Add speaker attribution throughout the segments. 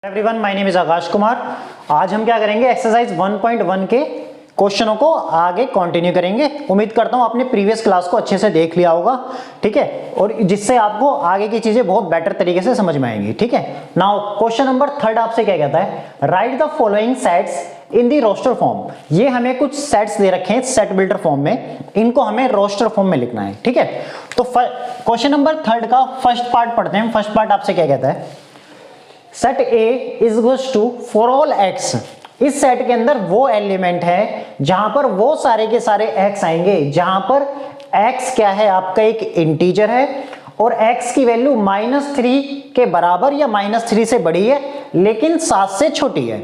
Speaker 1: Everyone, my name is Akash Kumar. आज हम क्या करेंगे, एक्सरसाइज 1.1 के क्वेश्चनों को आगे कंटिन्यू करेंगे। उम्मीद करता हूं आपने प्रीवियस क्लास को अच्छे से देख लिया होगा, ठीक है, और जिससे आपको आगे की चीजें बहुत बेटर तरीके से समझ में आएंगी, ठीक है। नाउ क्वेश्चन नंबर 3 आपसे क्या कहता है, write the following sets in the roster form. ये हमें कुछ सेट्स दे रखे हैं सेट बिल्डर फॉर्म में, इनको हमें रोस्टर फॉर्म में लिखना है, ठीक है। तो क्वेश्चन नंबर 3 का फर्स्ट पार्ट पढ़ते हैं। फर्स्ट पार्ट आपसे क्या कहता है, set A is equals to for all x। इस सेट के अंदर वो एलिमेंट है जहां पर वो सारे के सारे x आएंगे, जहां पर x क्या है, आपका एक इंटीजर है और x की वैल्यू -3 के बराबर या -3 से बड़ी है लेकिन 7 से छोटी है,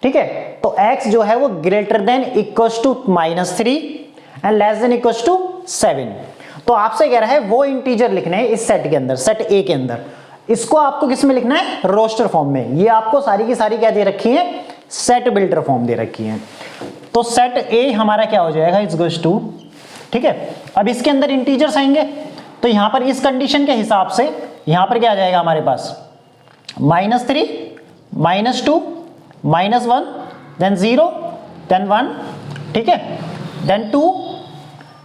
Speaker 1: ठीक है। तो x जो है वो greater than equals to -3 and less than equals to 7। तो आपसे कह रहा है वो इंटीजर लिखने हैं इस सेट के अंदर, सेट A के अंदर। इसको आपको किस में लिखना है, रोस्टर फॉर्म में। ये आपको सारी की सारी क्या दे रखी है, सेट बिल्डर फॉर्म दे रखी है। तो सेट A हमारा क्या हो जाएगा, इज इक्वल्स टू, ठीक है। अब इसके अंदर इंटीजर्स आएंगे तो यहां पर इस कंडीशन के हिसाब से यहां पर क्या आ जाएगा हमारे पास, -3 -2 -1 देन 0 देन 1, ठीक है, then 2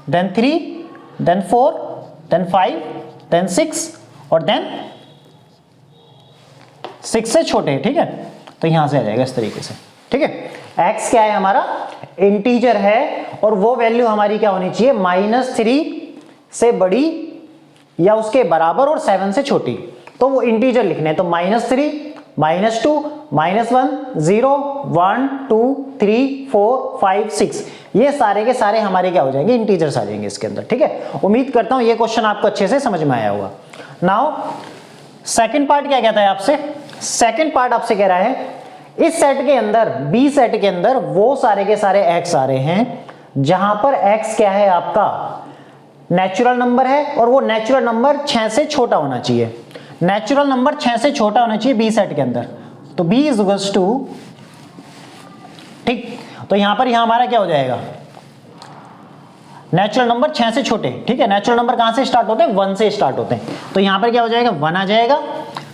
Speaker 1: then 3 then 4 then 5 then 6 और देन 6 से छोटे, ठीक है। तो यहां से आ जाएगा इस तरीके से, ठीक है। x क्या है हमारा, इंटीजर है और वो वैल्यू हमारी क्या होनी चाहिए, -3 से बड़ी या उसके बराबर और 7 से छोटी। तो वो इंटीजर लिखने हैं, तो -3 -2 -1 0 1 2 3 4 5 6, ये सारे के सारे हमारे क्या हो जाएंगे, इंटीजर्स आ जाएंगे इसके अंदर, ठीक है। उम्मीद करता हूं ये क्वेश्चन आपको अच्छे से समझ में आया होगा। नाउ सेकंड पार्ट क्या कहता है आपसे, सेकंड पार्ट आपसे कह रहा है इस सेट के अंदर, बी सेट के अंदर वो सारे के सारे x आ रहे हैं जहां पर x क्या है, आपका नेचुरल नंबर है और वो नेचुरल नंबर 6 से छोटा होना चाहिए। नेचुरल नंबर 6 से छोटा होना चाहिए बी सेट के अंदर। तो b इज इक्वल्स टू, ठीक, तो यहां पर यहां हमारा क्या हो जाएगा, नेचुरल नंबर 6 से छोटे, ठीक है। नेचुरल नंबर कहां से स्टार्ट होते हैं, 1 से स्टार्ट होते हैं। तो यहां पर क्या हो जाएगा, 1 आ जाएगा,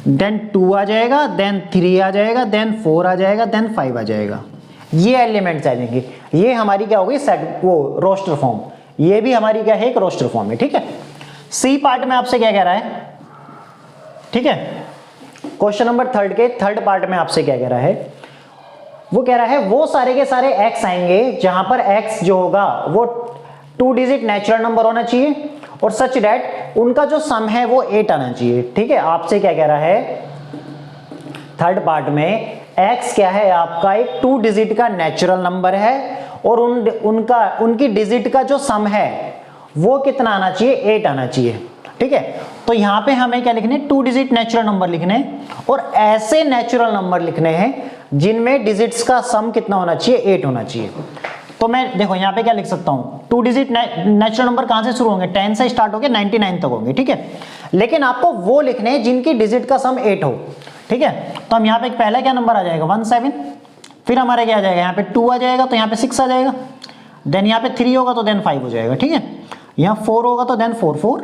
Speaker 1: देन 2 आ जाएगा, देन 3 आ जाएगा, देन 4 आ जाएगा, देन 5 आ जाएगा। ये एलिमेंट्स आ जाएंगे। ये हमारी क्या होगी, सेट वो रोस्टर फॉर्म। ये भी हमारी क्या है, एक रोस्टर फॉर्म है, ठीक है। सी पार्ट में आपसे क्या कह रहा है, ठीक है, क्वेश्चन नंबर 3 के थर्ड पार्ट में आपसे क्या कह रहा है, वो कह रहा है वो सारे के सारे x आएंगे जहां पर x जो होगा वो 2 डिजिट नेचुरल नंबर होना चाहिए और सच दैट उनका जो सम है वो 8 आना चाहिए, ठीक है। आपसे क्या कह रहा है, थर्ड पार्ट में x क्या है, आपका एक 2 डिजिट का नेचुरल नंबर है और उनकी डिजिट का जो सम है वो कितना आना चाहिए, 8 आना चाहिए, ठीक है। तो यहां पे हमें क्या लिखने, 2 डिजिट नेचुरल नंबर लिखने हैं और ऐसे नेचुरल नंबर लिखने हैं जिनमें डिजिट्स का सम कितना होना चाहिए, 8 होना चाहिए। तो मैं देखो यहां पे क्या लिख सकता हूं, 2 डिजिट नेचुरल नंबर कहां से शुरू होंगे, 10 से स्टार्ट होंगे 99 तक होंगे, ठीक है। लेकिन आपको वो लिखने हैं जिनकी डिजिट का सम 8 हो, ठीक है। तो हम यहां पे पहला क्या नंबर आ जाएगा, 17, फिर हमारे क्या आ जाएगा, यहाँ पे 2 आ जाएगा तो यहाँ पे 6 आ जाएगा, देन यहाँ पे 3 होगा तो देन 5 हो जाएगा, ठीक है। यहाँ 4 होगा तो then 4 4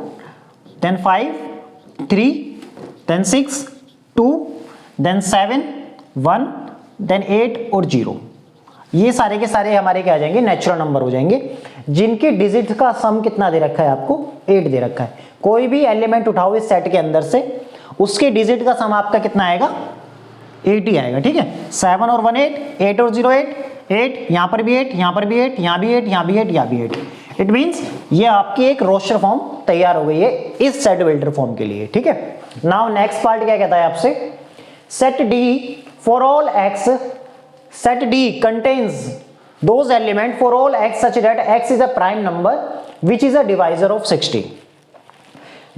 Speaker 1: then 5 3 then 6 2 then 7 1 then 8 और 0। ये सारे के सारे हमारे क्या आ जाएंगे, नेचुरल नंबर हो जाएंगे जिनकी डिजिट का सम कितना दे रखा है, आपको 8 दे रखा है। कोई भी एलिमेंट उठाओ इस सेट के अंदर से, उसके डिजिट का सम आपका कितना आएगा, 8 ही आएगा, ठीक है। 7 और 1 8, 8 और 0 8, 8 यहां पर भी 8, यहां पर भी 8, यहां भी 8, यहां भी 8, यहां भी 8। इट मींस ये आपकी एक रोस्टर फॉर्म तैयार हो गई है इस सेट बिल्डर फॉर्म के लिए, ठीक है। नाउ नेक्स्ट पार्ट क्या कहता है आपसे, set D for all x, set D contains those element for all x such that x is a prime number which is a divisor of 60।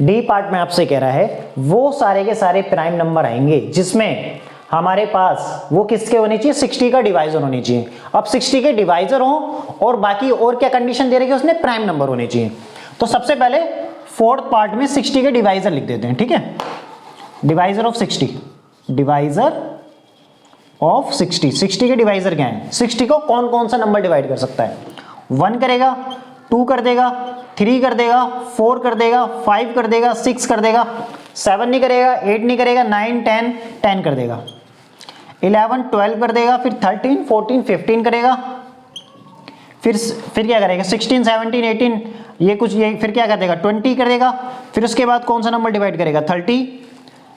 Speaker 1: D part में आपसे कह रहा है वो सारे के सारे प्राइम नंबर आएंगे जिसमें हमारे पास वो किसके होने चाहिए, 60 का डिवाइजर होने चाहिए। अब 60 के डिवाइजर हो और बाकी और क्या कंडीशन दे रही है, उसने प्राइम नंबर होने चाहिए। तो सबसे पहले फोर्थ पार्ट में 60 के डिवाइजर लिख देते हैं, ठीक है। डिवाइजर ऑफ 60, डिवाइजर ऑफ 60, 60 के डिवाइजर क्या है, 60 को कौन कौन सा नंबर डिवाइड कर सकता है, 1 करेगा, 2 कर देगा, 3 कर देगा, 4 कर देगा, 5 कर देगा, 6 कर देगा, 7 नहीं करेगा, 8 नहीं करेगा, 9 10 10 कर देगा, 11 12 कर देगा, फिर 13 14 15 करेगा, फिर क्या करेगा 16 17 18 ये कुछ, ये फिर क्या कर देगा 20 कर देगा, फिर उसके बाद कौन सा नंबर डिवाइड करेगा 30,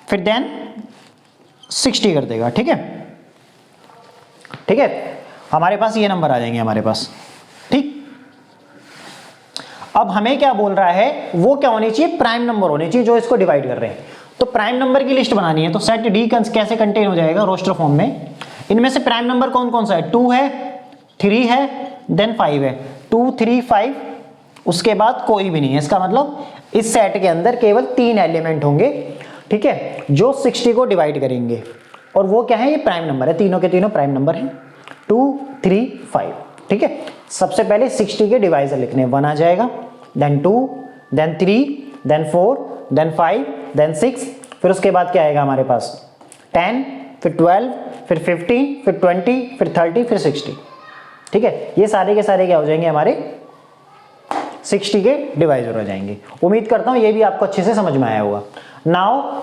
Speaker 1: फिर देन 60 कर देगा। ठीक है, ठीक है, हमारे पास ये नंबर आ जाएंगे हमारे पास। ठीक, अब हमें क्या बोल रहा है, वो क्या होनी चाहिए, प्राइम नंबर होने चाहिए जो इसको डिवाइड कर रहे हैं। तो प्राइम नंबर की लिस्ट बनानी है, तो सेट डी कैसे कंटेन हो जाएगा रोस्टर फॉर्म में। इनमें से प्राइम नंबर कौन कौन सा है, 2 है, 3 है, देन 5 है। 2 3 5, उसके बाद कोई भी नहीं है। इसका मतलब इस सेट के अंदर केवल 3 एलिमेंट होंगे, ठीक है, जो 60 को डिवाइड करेंगे। और वो क्या है, ये प्राइम नंबर है, तीनों के तीनों प्राइम नंबर हैं, 2 3 5। ठीक है, सबसे पहले 60 के डिवाइजर लिखने, 1 आ जाएगा, then 2, then 3, then 4, then 5, then 6, फिर उसके बाद क्या आएगा हमारे पास 10, फिर 12, फिर 15, फिर 20, फिर 30, फिर 60। ठीक है, ये सारे के सारे क्या हो जाएंगे हमारे 60 के डिवाइजर हो जाएंगे। उम्मीद करता हूं ये भी आपको अच्छे से समझ में आया होगा। नाउ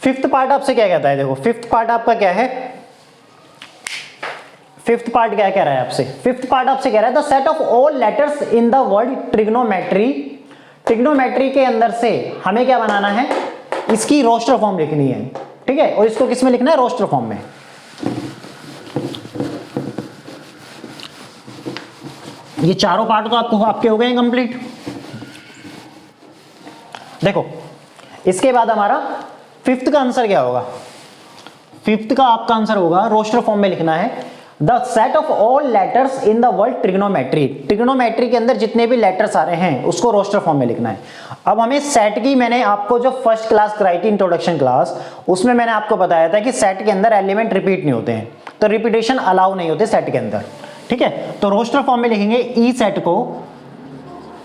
Speaker 1: फिफ्थ पार्ट आपसे क्या कहता है, देखो फिफ्थ पार्ट आपका क्या है, फिफ्थ पार्ट क्या कह रहा है आपसे, फिफ्थ पार्ट आपसे कह रहा है the set of all letters in the word trigonometry. Trigonometry के अंदर से हमें क्या बनाना है, इसकी रोस्टर फॉर्म लिखनी है। ठीक है, और इसको किस में लिखना है, रोस्टर फॉर्म में। ये चारों पार्ट तो आपको आपके हो गए कंप्लीट। देखो इसके बाद हमारा फिफ्थ का आंसर क्या होगा, फिफ्थ का आपका आंसर होगा रोस्टर फॉर्म में लिखना है the set of all letters in the word trigonometry. Trigonometry के अंदर जितने भी लेटर्स आ रहे हैं उसको रोस्टर फॉर्म में लिखना है। अब हमें सेट की, मैंने आपको जो फर्स्ट क्लास कराई थी इंट्रोडक्शन क्लास, उसमें मैंने आपको बताया था कि सेट के अंदर एलिमेंट रिपीट नहीं होते हैं, तो रिपीटेशन अलाउ नहीं होते सेट के अंदर। ठीक है, तो रोस्टर फॉर्म में लिखेंगे ई सेट को,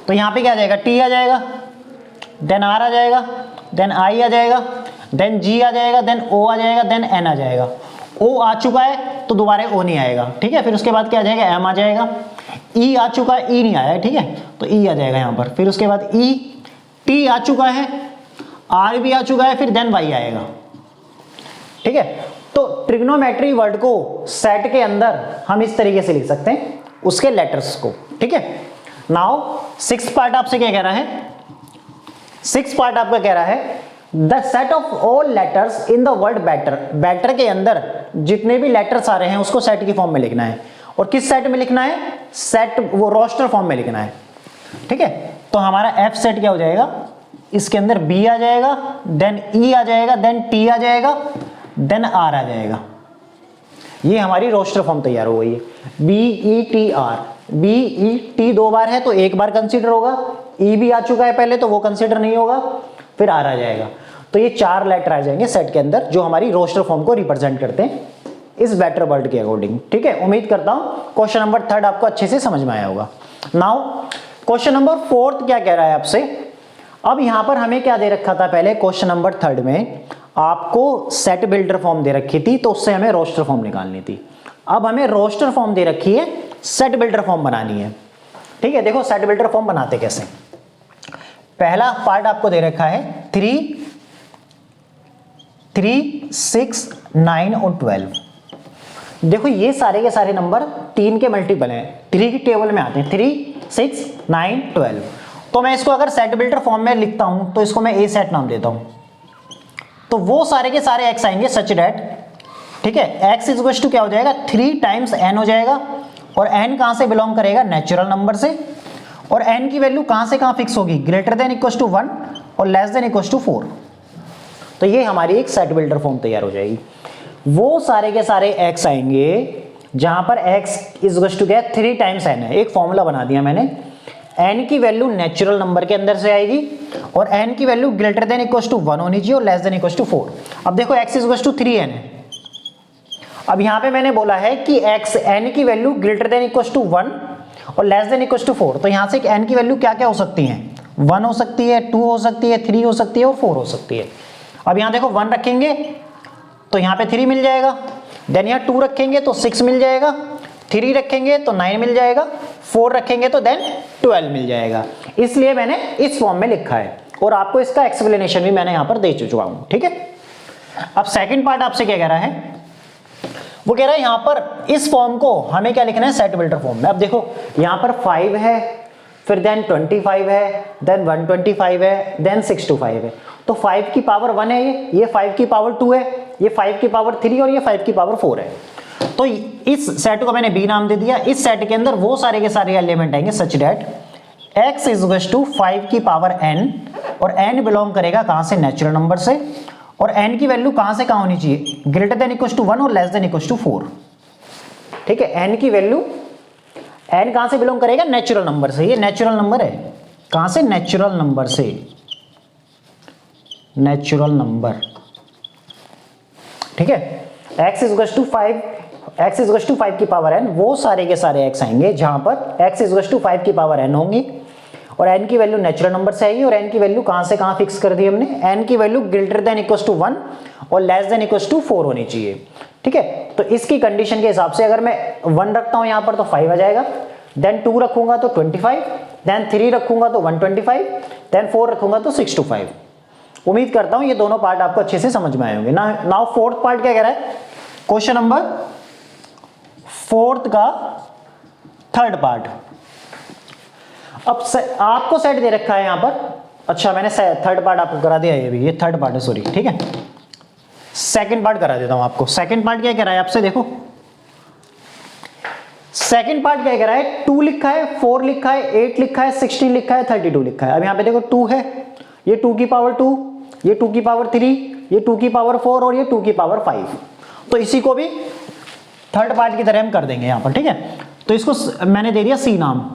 Speaker 1: तो यहां पे क्या आ जाएगा, टी आ जाएगा, देन आर आ जाएगा, देन आई आ जाएगा, देन जी आ जाएगा, देन ओ आ जाएगा, देन एन आ जाएगा। ओ आ चुका है तो दोबारा ओ नहीं आएगा। ठीक है, फिर उसके बाद क्या आ जाएगा, एम आ जाएगा। ई आ चुका है, ई नहीं आया है, ठीक है, तो ई आ जाएगा यहां पर। फिर उसके बाद ई, टी आ चुका है, आर भी आ चुका है, फिर देन वाई आएगा। ठीक है, तो ट्रिग्नोमेट्री वर्ड को सेट के अंदर हम इस तरीके से लिख सकते हैं उसके लेटर्स को। ठीक है, नाउ सिक्स्थ पार्ट आपसे क्या कह रहा है, सिक्स्थ पार्ट आपका कह रहा है the set of all letters in the word better. Better के अंदर जितने भी लेटर्स आ रहे हैं उसको सेट की फॉर्म में लिखना है। और किस सेट में लिखना है, सेट वो रोस्टर फॉर्म में लिखना है। ठीक है, तो हमारा एफ सेट क्या हो जाएगा, इसके अंदर बी आ जाएगा, देन ई आ जाएगा, देन टी आ जाएगा, देन आर आ जाएगा। ये हमारी रोस्टर फॉर्म तैयार हो गई है। B E T R, B E T 2 बार है तो 1 बार कंसीडर होगा, ई भी आ चुका है पहले तो वो कंसीडर नहीं होगा, फिर आर आ जाएगा। तो ये 4 लेटर आ जाएंगे सेट के अंदर जो हमारी रोस्टर फॉर्म को रिप्रेजेंट करते हैं इस बैटर वर्ड के अकॉर्डिंग। ठीक है, उम्मीद करता हूं क्वेश्चन नंबर 3 आपको अच्छे से समझ में आया होगा। नाउ क्वेश्चन नंबर 4 क्या कह रहा है आपसे। अब यहां पर हमें क्या दे रखा था, पहले क्वेश्चन नंबर 3 में आपको सेट बिल्डर फॉर्म दे रखी थी, तो उससे हमें रोस्टर फॉर्म निकालनी थी। अब हमें रोस्टर फॉर्म दे रखी है, सेट बिल्डर फॉर्म बनानी है। ठीक है, देखो सेट बिल्डर फॉर्म बनाते कैसे। पहला पार्ट आपको दे रखा है 3 6 9 और 12। देखो ये सारे के सारे नंबर 3 के मल्टीपल हैं, 3 की टेबल में आते हैं, 3 6 9 12। तो मैं इसको अगर सेट बिल्डर फॉर्म में लिखता हूं तो इसको मैं ए सेट नाम देता हूं। तो वो सारे के सारे एक्स आएंगे सच डेट, ठीक है, एक्स इज इक्वल टू क्या हो जाएगा 3 टाइम्स एन हो जाएगा। और एन कहां से बिलोंग करेगा, नेचुरल नंबर से। और एन की वैल्यू कहां से कहां फिक्स होगी, ग्रेटर देन इक्वल टू 1 और लेस देन इक्वल टू 4। तो ये हमारी एक सेट बिल्डर फॉर्म तैयार हो जाएगी। वो सारे के सारे एक्स आएंगे जहां पर एक्स इज इक्वल टू क्या 3 टाइम्स एन है। एक फॉर्मूला बना दिया मैंने, एन की वैल्यू नेचुरल नंबर के अंदर से आएगी और एन की value greater than equal to 1 होनी चाहिए और लेस देन इक्वल टू 4। अब देखो x is equal to 3n है। अब यहां पे मैंने बोला है कि एक्स एन की value greater than equal to 1 और लेस देन इक्वल टू 4। तो यहां से एन की वैल्यू क्या क्या हो सकती है, 1 हो सकती है, 2 हो सकती है, 3 हो सकती है और 4 हो सकती है। अब यहां देखो 1 रखेंगे तो यहां पे 3 मिल जाएगा, देन यहां 2 रखेंगे तो 6 मिल जाएगा, 3 रखेंगे तो 9 मिल जाएगा, 4 रखेंगे तो देन 12 मिल जाएगा। इसलिए मैंने इस फॉर्म में लिखा है और आपको इसका एक्सप्लेनेशन भी मैंने यहां पर दे चुका हूं। ठीक है, अब सेकंड पार्ट आपसे क्या कह रहा है, वो कह रहा है यहाँ पर इस फॉर्म को हमें क्या लिखना है, सेट बिल्डर फॉर्म में। अब देखो यहाँ पर 5 है, फिर देन 25 है, देन 125 है, देन 625 है। तो 5 की पावर 1 है, ये 5 की पावर 2 है, ये 5 की पावर 3 और ये 5 की पावर 4 है। तो इस सेट को मैंने बी नाम दे दिया। इस सेट के अंदर वो सारे के सारे एलिमेंट आएंगे such that x is equal to 5 की पावर n, और n बिलोंग करेगा कहां से, नेचुरल नंबर से, और n की वैल्यू कहां से कहां होनी चाहिए, ग्रेटर देन इक्वल टू 1 और लेस देन इक्वल टू 4। ठीक है, n की वैल्यू, n कहां से बिलोंग करेगा, नेचुरल नंबर से। ये नेचुरल नंबर है, कहां से, नेचुरल नंबर से, नेचुरल नंबर। ठीक है, x is equal to 5, x is equal to 5 की पावर n, वो सारे के सारे x आएंगे जहां पर x इज इक्वल टू 5 की पावर n होंगी, और n की वैल्यू नेचुरल नंबर से आएगी, और n की वैल्यू कहां से कहां फिक्स कर दी हमने, n की value greater than equal to 1 और लेस देन इक्वल टू 4 होनी चाहिए। ठीक है, तो इसकी कंडीशन के हिसाब से अगर मैं 1 रखता हूं यहां पर तो 5 आ जाएगा, देन 2 रखूंगा तो 25, देन 3 रखूंगा तो 125, देन 4 रखूंगा तो 625। उम्मीद करता हूं ये दोनों पार्ट आपको अच्छे से समझ में आए होंगे। नाउ फोर्थ पार्ट क्या कह रहा है, क्वेश्चन नंबर फोर्थ का थर्ड पार्ट। अब आपको सेट दे रखा है यहां पर, अच्छा मैंने थर्ड पार्ट आपको करा दिया, ये थर्ड पार्ट है, सॉरी। ठीक है, सेकंड पार्ट करा देता हूं आपको। सेकंड पार्ट क्या कह रहा है आपसे, देखो सेकंड पार्ट क्या कह रहा है, 2 लिखा है, 4 लिखा है, 8 लिखा है, 16 लिखा है, 32 लिखा है। अब यहां पे देखो 2 है, ये 2 की पावर 2, ये 2 की पावर 3, ये 2 की पावर 4 और ये 2 की पावर 5। तो इसी को भी थर्ड पार्ट की तरह हम कर देंगे यहां पर। ठीक है, तो इसको मैंने दे दिया सी नाम,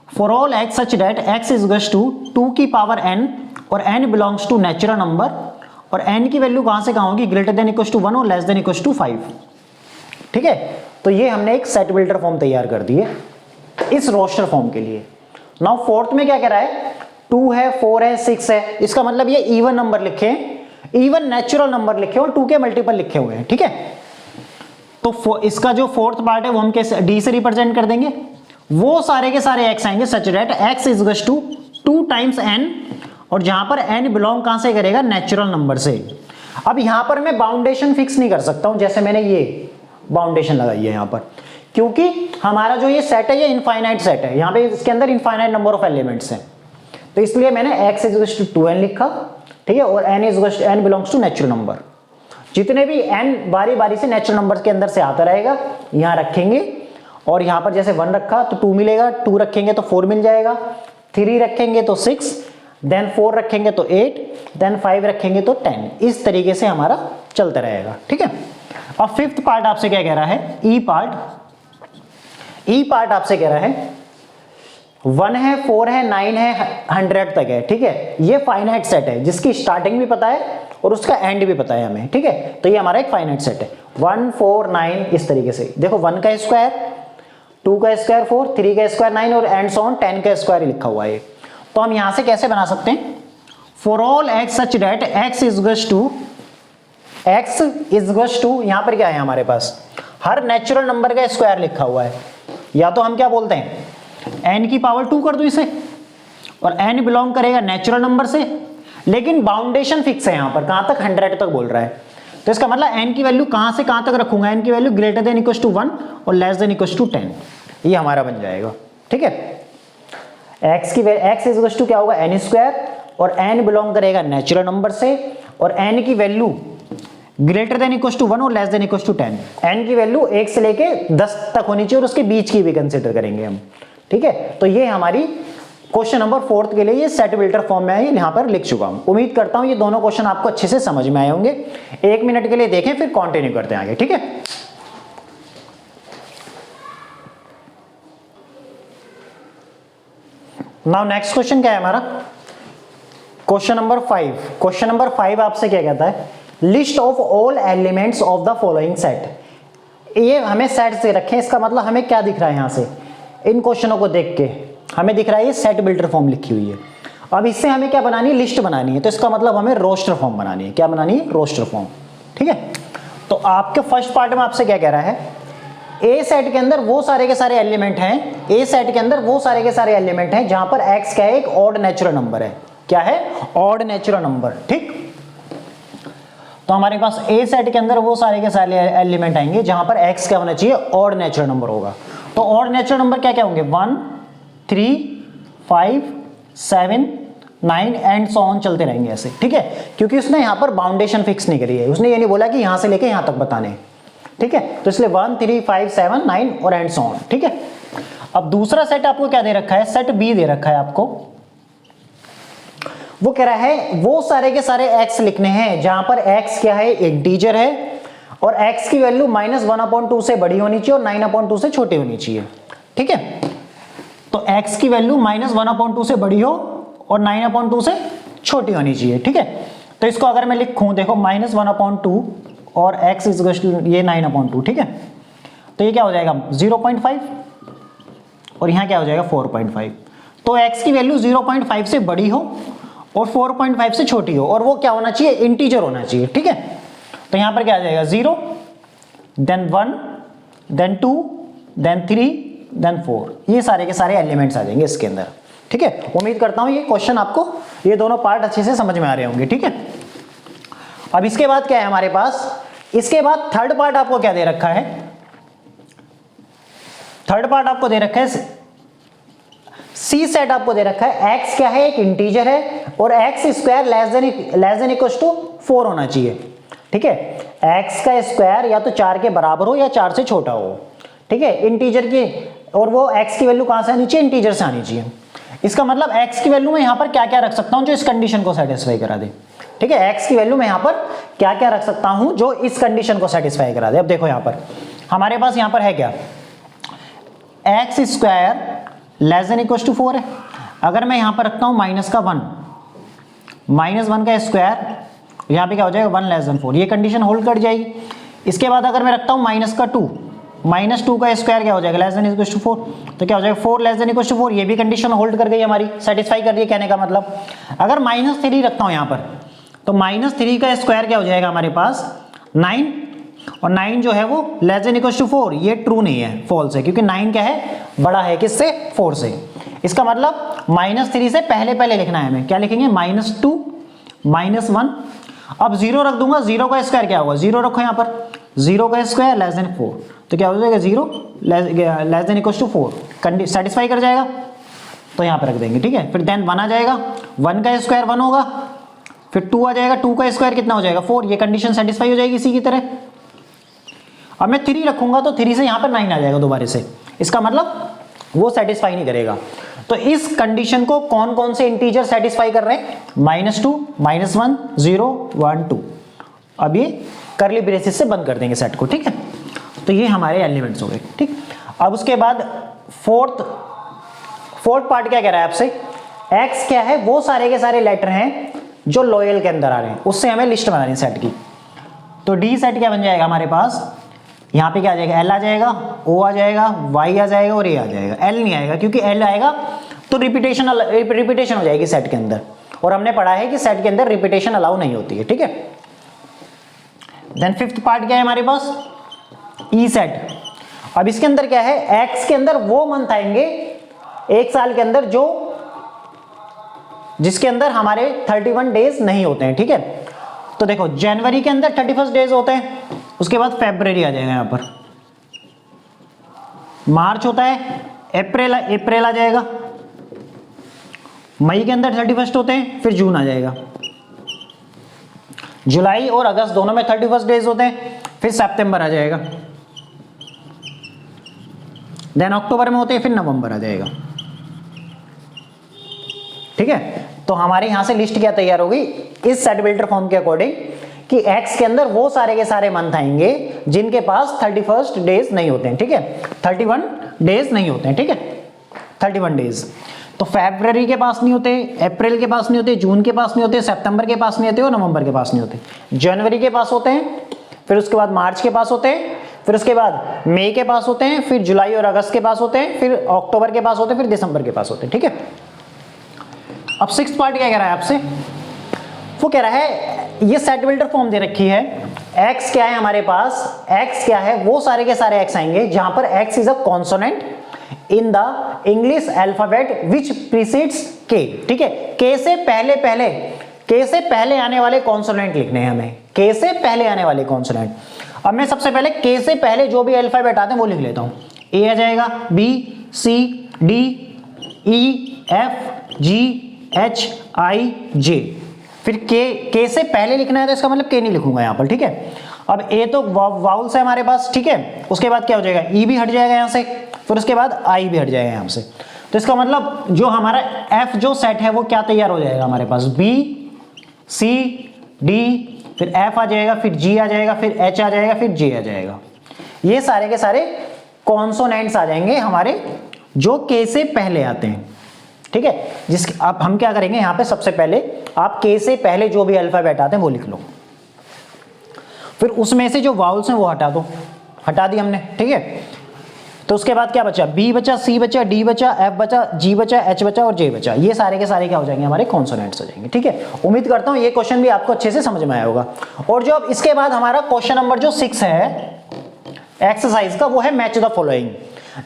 Speaker 1: for all x such that x is equal to 2 की पावर n और n belongs to natural number, और n की वैल्यू कहां से कहां होगी, ग्रेटर देन इक्वल टू 1 और लेस देन इक्वल टू 5। ठीक है, तो ये हमने एक सेट बिल्डर फॉर्म तैयार कर दी है इस रोस्टर फॉर्म के लिए। नाउ फोर्थ में क्या कह रहा है, 2 है, 4 है, 6 है, इसका मतलब ये इवन नंबर लिखे, इवन नेचुरल नंबर लिखे और 2 के मल्टीपल लिखे हुए हैं। ठीक है, तो इसका जो फोर्थ पार्ट है वो हम कैसे, डी से रिप्रेजेंट कर देंगे, वो सारे के सारे x आएंगे such that x is equal to 2 times n, और जहां पर n बिलोंग कहां से करेगा, नेचुरल नंबर से। अब यहां पर मैं बाउंडेशन फिक्स नहीं कर सकता हूं, जैसे मैंने ये बाउंडेशन लगाई है यहां पर, क्योंकि हमारा जो ये सेट है ये इनफाइनाइट सेट है, यहां पे इसके अंदर इनफाइनाइट नंबर ऑफ एलिमेंट्स हैं, तो इसलिए मैंने x is equal to 2n लिखा। ठीक है, और n is equal to n belongs to natural number. जितने भी n बारी बारी से नेचुरल नंबर के अंदर से आता रहेगा यहां रखेंगे, और यहां पर जैसे 1 रखा तो 2 मिलेगा, 2 रखेंगे तो 4 मिल जाएगा, 3 रखेंगे तो 6, देन 4 रखेंगे तो 8, देन 5 रखेंगे तो 10। इस तरीके से हमारा चलता रहेगा। ठीक है, अब फिफ्थ पार्ट आपसे क्या कह रहा है, ई पार्ट। ई पार्ट आपसे कह रहा है 1 है, 4 है, 9 है, 100 तक है। ठीक है, ये फाइनाइट सेट है जिसकी स्टार्टिंग भी पता है और उसका एंड भी पता है हमें। ठीक है, तो ये हमारा एक फाइनाइट सेट है, 1 4 9 इस तरीके से। देखो 1 का स्क्वायर 2 का स्क्वायर 4, 3 का स्क्वायर 9 और एंड सो ऑन 10 का स्क्वायर लिखा हुआ है। तो हम यहां से कैसे बना सकते हैं, for all x such that x is equal to यहां पर क्या है हमारे पास, हर नेचुरल नंबर का स्क्वायर लिखा हुआ है, या तो हम क्या बोलते हैं n की पावर 2 कर दो इसे, और n बिलोंग करेगा नेचुरल नंबर से, लेकिन बाउंडेशन फिक्स है यहां पर, कहां तक, 100 तक बोल रहा है। तो इसका मतलब n की वैल्यू कहां से कहां तक रखूंगा, n की value greater than equal to 1 और लेस देन इक्वल टू 10, ये हमारा बन जाएगा। ठीक है, x इज इक्वल टू क्या होगा, n स्क्वायर, और n बिलोंग करेगा नेचुरल नंबर से, और n की value greater than equal to 1 और less than equal to 10। n की वैल्यू 1 से लेके 10 तक होनी चाहिए और उसके बीच की भी कंसिडर करेंगे हम। ठीक है, तो ये हमारी क्वेश्चन नंबर 4 के लिए ये सेट बिल्डर फॉर्म में है, यहां पर लिख चुका हूं। उम्मीद करता हूं ये दोनों क्वेश्चन आपको अच्छे से समझ में आए होंगे। 1 मिनट के लिए देखें, फिर कंटिन्यू करते हैं आगे। ठीक है, नाउ नेक्स्ट क्वेश्चन क्या है हमारा, क्वेश्चन नंबर 5। क्वेश्चन नंबर 5 आपसे क्या कहता है, list of all elements of the following set. ये हमें सेट से रखें, इसका मतलब हमें क्या दिख रहा है यहां से, इन क्वेश्चनों को देख के हमें दिख रहा है ये सेट बिल्डर फॉर्म लिखी हुई है। अब इससे हमें क्या बनानी है, लिस्ट बनानी है, तो इसका मतलब हमें रोस्टर फॉर्म बनानी है। क्या बनानी है, रोस्टर फॉर्म। ठीक है, तो आपके फर्स्ट पार्ट में आपसे क्या कह रहा है, ए सेट के अंदर वो सारे के सारे एलिमेंट हैं, ए सेट के अंदर वो सारे के सारे एलिमेंट हैं जहां पर x क्या है, एक ऑड नेचुरल नंबर है। क्या है, ऑड नेचुरल नंबर। ठीक, तो हमारे पास ए सेट के अंदर वो सारे के सारे एलिमेंट आएंगे जहां पर x क्या होना चाहिए, ऑड नेचुरल नंबर होगा। तो ऑड नेचुरल नंबर क्या क्या होंगे, 1 3 5 7 9 एंड सो ऑन चलते रहेंगे ऐसे, ठीक है, क्योंकि उसने यहाँ पर बाउंडेशन फिक्स नहीं करी है, उसने ये नहीं बोला कि यहाँ से लेके यहाँ तक बताने, ठीक है। तो इसलिए 1 3 5 7 9 और एंड सो ऑन, ठीक है। अब दूसरा सेट आपको क्या दे रखा है, सेट बी दे रखा है आपको। वो कह रहा है वो सारे के सारे x लिखने हैं जहां पर x क्या है, इंटीजर है और x की वैल्यू -1/2 से बड़ी होनी चाहिए और 9/2 से छोटी होनी चाहिए, ठीक है। तो x की वैल्यू -1/2 से बड़ी हो और 9/2 से छोटी होनी चाहिए, ठीक है। तो इसको अगर मैं लिखूं, देखो -1/2 और x ये 9/2, ठीक है। तो ये क्या हो जाएगा 0.5 और यहां क्या हो जाएगा 4.5। तो x की वैल्यू 0.5 से बड़ी हो और 4.5 से छोटी हो और वो क्या होना चाहिए, इंटीजर होना चाहिए, ठीक है। तो यहां पर क्या आ जाएगा 0 देन 1 देन 2 देन 3 देन 4, ये सारे के सारे एलिमेंट्स आ जाएंगे इसके अंदर, ठीक है। उम्मीद करता हूं ये क्वेश्चन आपको ये दोनों पार्ट अच्छे से समझ में आ रहे होंगे, ठीक है। अब इसके बाद क्या है हमारे पास, इसके बाद थर्ड पार्ट आपको क्या दे रखा है, थर्ड पार्ट आपको दे रखा है सी सेट आपको दे रखा है, x क्या है, एक इंटीजर है और x square less than equal to 4 होना चाहिए, ठीक है। x का स्क्वायर या तो 4 के बराबर हो या 4 से छोटा हो, ठीक है, इंटीजर की, और वो x की वैल्यू कहां से आनी चाहिए, इंटीजर से आनी चाहिए। इसका मतलब x की वैल्यू में यहां पर क्या क्या रख सकता हूं जो इस कंडीशन को सेटिस्फाई करा दे, ठीक है। x की वैल्यू में यहां पर क्या क्या रख सकता हूं जो इस कंडीशन को सेटिस्फाई करा दे। अब देखो यहां पर हमारे पास यहां पर है क्या, x square less than equal to 4 है। अगर मैं यहां पर रखता हूं -1 का स्क्वायर, यहां पे क्या हो जाएगा 1 लेस देन 4, ये कंडीशन होल्ड कर जाएगी। इसके बाद अगर मैं रखता हूं -2 का स्क्वायर क्या हो जाएगा लेस देन इक्वल टू 4, तो क्या हो जाएगा 4 लेस देन इक्वल टू 4, ये भी कंडीशन होल्ड कर गई हमारी, सेटिस्फाई कर रही है कहने का मतलब। अगर -3 रखता हूं यहां पर, तो -3 का स्क्वायर क्या हो जाएगा हमारे पास 9, और 9 जो है वो लेस देन इक्वल टू 4, ये ट्रू नहीं है, फॉल्स है, क्योंकि 9 क्या है, बड़ा है किससे, 4 से। इसका मतलब -3 से पहले पहले लिखना है हमें, क्या लिखेंगे -2 -1। अब 0 रख दूंगा, 0 का स्क्वायर क्या होगा, 0 रखो यहां पर, 0 का स्क्वायर लेस देन 4, तो क्या हो जाएगा 0 less than equal to 4, satisfy कर जाएगा, तो यहां पर रख देंगे, ठीक है। फिर देन 1 आ जाएगा, 1 का स्क्वायर 1 होगा, फिर 2 आ जाएगा, 2 का स्क्वायर कितना हो जाएगा 4, ये कंडीशन सेटिस्फाई हो जाएगी इसी की तरह। अब मैं 3 रखूंगा तो 3 से यहां पर 9 आ जाएगा दोबारा से, इसका मतलब वो सेटिस्फाई नहीं करेगा। तो इस कंडीशन को कौन कौन से इंटीजर सेटिस्फाई कर रहे हैं, -2 -1 0 1 2। अब ये करली ब्रेसेस से बंद कर देंगे सेट को, ठीक है। तो ये हमारे एलिमेंट्स हो गए, ठीक। अब उसके बाद फोर्थ पार्ट क्या कह रहा है आपसे, x क्या है, वो सारे के सारे लेटर हैं जो लॉयल के अंदर आ रहे हैं, उससे हमें लिस्ट बनानी है सेट की। तो डी सेट क्या बन जाएगा हमारे पास, यहाँ पे क्या आ जाएगा, L आ जाएगा, O आ जाएगा, Y आ जाएगा और A आ जाएगा। L नहीं आएगा क्योंकि L आएगा तो रिपीटेशन हो जाएगी सेट के अंदर, और हमने पढ़ा है कि सेट के अंदर रिपीटेशन अलाउ नहीं होती है, ठीक है। देन फिफ्थ पार्ट क्या है हमारे पास, E सेट। अब इसके अंदर क्या है, X के अंदर वो मंथ आएंगे एक साल के अंदर जिसके अंदर हमारे 31 डेज नहीं होते हैं, ठीक है। तो देखो जनवरी के अंदर 31 डेज होते हैं, उसके बाद फरवरी आ जाएगा, यहां पर मार्च होता है, अप्रैल आ जाएगा, मई के अंदर 31 होते हैं, फिर जून आ जाएगा, जुलाई और अगस्त दोनों में 31 डेज होते हैं, फिर सितंबर आ जाएगा, देन अक्टूबर में होते हैं, फिर नवंबर आ जाएगा, ठीक है। तो हमारे यहां से लिस्ट क्या तैयार होगी इस सेट बिल्डर फॉर्म के अकॉर्डिंग कि x के अंदर वो सारे के सारे मंथ आएंगे जिनके पास 31 डेज नहीं होते हैं, ठीक है, 31 डेज नहीं होते हैं, ठीक है, 31 डेज। तो फरवरी के पास नहीं होते, अप्रैल के पास नहीं होते, जून के पास नहीं होते, सितंबर के पास नहीं होते और नवंबर के पास नहीं होते। जनवरी के पास होते हैं, फिर उसके बाद मार्च के पास होते हैं, फिर उसके बाद मई के पास होते हैं, फिर जुलाई और अगस्त के पास होते हैं, फिर अक्टूबर के पास होते हैं, फिर दिसंबर के पास होते हैं, ठीक है। अब सिक्स्थ पार्ट क्या कह रहा है आपसे, वो कह रहा है ये सेट बिल्डर फॉर्म दे रखी है, x क्या है हमारे पास, x क्या है, वो सारे के सारे x आएंगे जहां पर x is a consonant in the English alphabet which precedes k, ठीक है। k से पहले आने वाले कॉन्सोनेंट लिखने हैं हमें, के से पहले आने वाले कॉन्सोनेंट। अब मैं सबसे पहले के से पहले जो भी अल्फाबेट आते हैं वो लिख लेता हूं। ए आ जाएगा, बी, सी, डी, ई, एफ, जी, एच, आई, जे। फिर के से पहले लिखना है तो इसका मतलब के नहीं लिखूंगा यहां पर, ठीक है। अब ए तो वाउल्स है हमारे पास, ठीक है। उसके बाद क्या हो जाएगा, ई भी हट जाएगा यहां से, फिर उसके बाद आई भी हट जाएगा यहां से। तो इसका मतलब जो हमारा एफ जो सेट है वो क्या तैयार हो जाएगा हमारे पास, बी, सी, डी, फिर एफ आ जाएगा, फिर जी आ जाएगा, फिर एच आ जाएगा, फिर जे आ जाएगा। ये सारे के सारे कॉन्सोनेंट्स आ जाएंगे हमारे जो के से पहले आते हैं, ठीक है। जिसके आप हम क्या करेंगे यहां पे, सबसे पहले आप के से पहले जो भी अल्फाबेट आते हैं वो लिख लो, फिर उसमें से जो वाउल्स हैं वो हटा दो, हटा दी हमने, ठीक है। तो उसके बाद क्या बचा, बी बचा, सी बचा, डी बचा, एफ बचा, जी बचा, एच बचा और जे बचा। ये सारे के सारे क्या हो जाएंगे, हमारे कॉन्सोनेंट्स हो जाएंगे, ठीक है। उम्मीद करता हूं ये क्वेश्चन भी आपको अच्छे से समझ में आया होगा। और जो अब इसके बाद हमारा क्वेश्चन नंबर जो 6 है एक्सरसाइज का, वो है मैच द फॉलोइंग।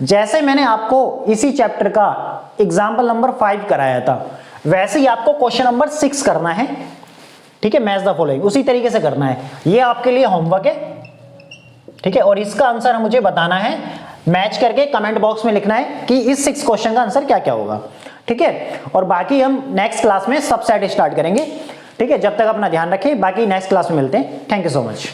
Speaker 1: जैसे मैंने आपको इसी चैप्टर का एग्जाम्पल नंबर 5 कराया था, वैसे ही आपको क्वेश्चन नंबर 6 करना है, ठीक है। मैच द फॉलोइंग उसी तरीके से करना है, ये आपके लिए होमवर्क है, ठीक है। और इसका आंसर मुझे बताना है, मैच करके कमेंट बॉक्स में लिखना है कि इस 6 क्वेश्चन का आंसर क्या क्या होगा, ठीक है। और बाकी हम नेक्स्ट क्लास में सबसेट स्टार्ट करेंगे, ठीक है। जब तक अपना ध्यान रखें, बाकी नेक्स्ट क्लास में मिलते हैं। Thank you so much.